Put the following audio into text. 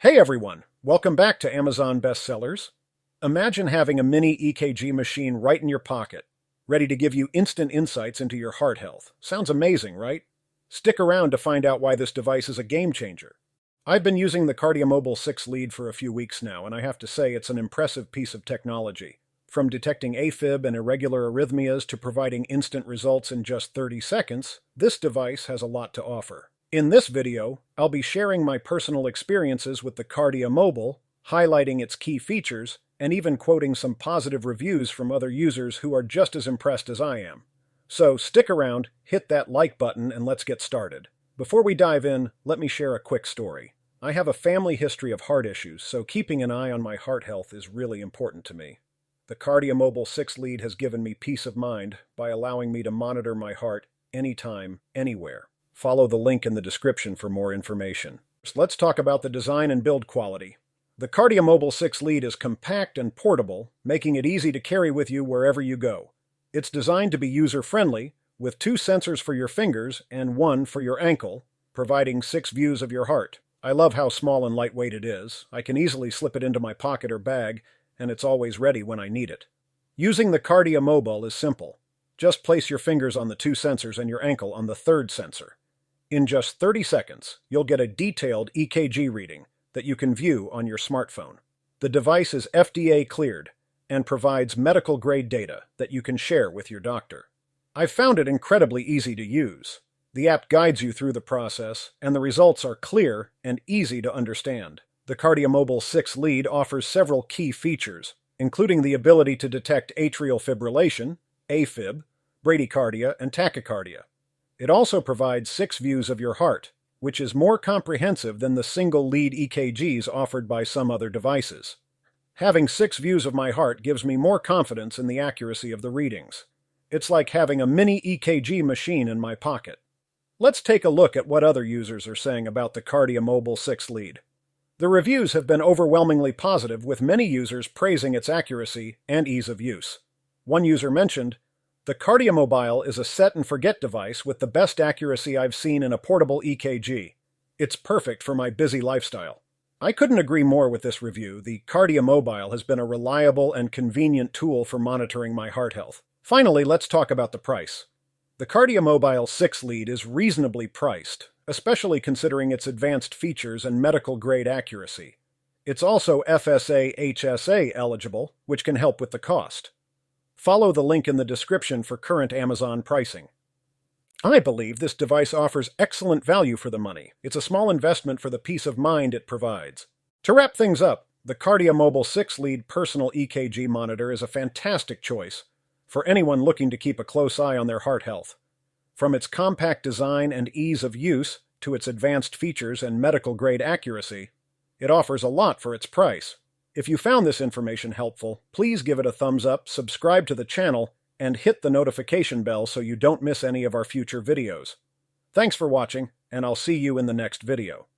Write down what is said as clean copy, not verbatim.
Hey everyone, welcome back to Amazon Bestsellers. Imagine having a mini EKG machine right in your pocket, ready to give you instant insights into your heart health. Sounds amazing, right? Stick around to find out why this device is a game changer. I've been using the KardiaMobile 6 lead for a few weeks now, and I have to say it's an impressive piece of technology. From detecting AFib and irregular arrhythmias to providing instant results in just 30 seconds, this device has a lot to offer. In this video, I'll be sharing my personal experiences with the KardiaMobile, highlighting its key features, and even quoting some positive reviews from other users who are just as impressed as I am. So stick around, hit that like button, and let's get started. Before we dive in, let me share a quick story. I have a family history of heart issues, so keeping an eye on my heart health is really important to me. The KardiaMobile 6 lead has given me peace of mind by allowing me to monitor my heart anytime, anywhere. Follow the link in the description for more information. So let's talk about the design and build quality. The KardiaMobile 6 lead is compact and portable, making it easy to carry with you wherever you go. It's designed to be user-friendly, with 2 sensors for your fingers and 1 for your ankle, providing 6 views of your heart. I love how small and lightweight it is. I can easily slip it into my pocket or bag, and it's always ready when I need it. Using the KardiaMobile is simple. Just place your fingers on the 2 sensors and your ankle on the 3rd sensor. In just 30 seconds, you'll get a detailed EKG reading that you can view on your smartphone. The device is FDA cleared and provides medical-grade data that you can share with your doctor. I've found it incredibly easy to use. The app guides you through the process, and the results are clear and easy to understand. The KardiaMobile 6 lead offers several key features, including the ability to detect atrial fibrillation, AFib, bradycardia, and tachycardia. It also provides 6 views of your heart, which is more comprehensive than the single lead EKGs offered by some other devices. Having 6 views of my heart gives me more confidence in the accuracy of the readings. It's like having a mini EKG machine in my pocket. Let's take a look at what other users are saying about the KardiaMobile 6 lead. The reviews have been overwhelmingly positive, with many users praising its accuracy and ease of use. One user mentioned, "The KardiaMobile is a set-and-forget device with the best accuracy I've seen in a portable EKG. It's perfect for my busy lifestyle." I couldn't agree more with this review. The KardiaMobile has been a reliable and convenient tool for monitoring my heart health. Finally, let's talk about the price. The KardiaMobile 6 lead is reasonably priced, especially considering its advanced features and medical-grade accuracy. It's also FSA/HSA eligible, which can help with the cost. Follow the link in the description for current Amazon pricing. I believe this device offers excellent value for the money. It's a small investment for the peace of mind it provides. To wrap things up, the KardiaMobile 6 lead Personal EKG Monitor is a fantastic choice for anyone looking to keep a close eye on their heart health. From its compact design and ease of use to its advanced features and medical-grade accuracy, it offers a lot for its price. If you found this information helpful, please give it a thumbs up, subscribe to the channel, and hit the notification bell so you don't miss any of our future videos. Thanks for watching, and I'll see you in the next video.